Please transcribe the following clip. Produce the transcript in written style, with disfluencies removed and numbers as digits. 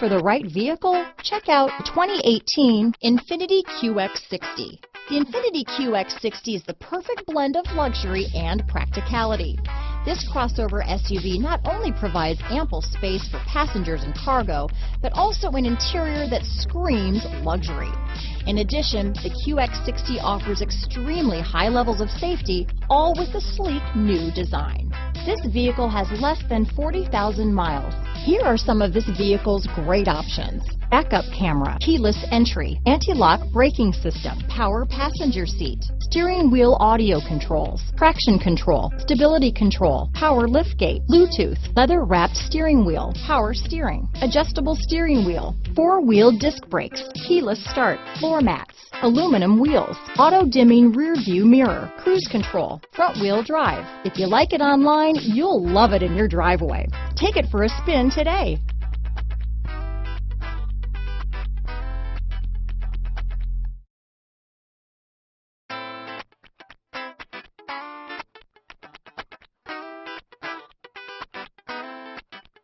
for the right vehicle? Check out 2018 INFINITI QX60. The INFINITI QX60 is the perfect blend of luxury and practicality. This crossover SUV not only provides ample space for passengers and cargo, but also an interior that screams luxury. In addition, the QX60 offers extremely high levels of safety, all with a sleek new design. This vehicle has less than 40,000 miles. Here are some of this vehicle's great options: backup camera, keyless entry, anti-lock braking system, power passenger seat, steering wheel audio controls, traction control, stability control, power liftgate, Bluetooth, leather-wrapped steering wheel, power steering, adjustable steering wheel, four-wheel disc brakes, keyless start, floor mats, aluminum wheels, auto-dimming rear view mirror, cruise control, front-wheel drive. If you like it online, you'll love it in your driveway. Take it for a spin today.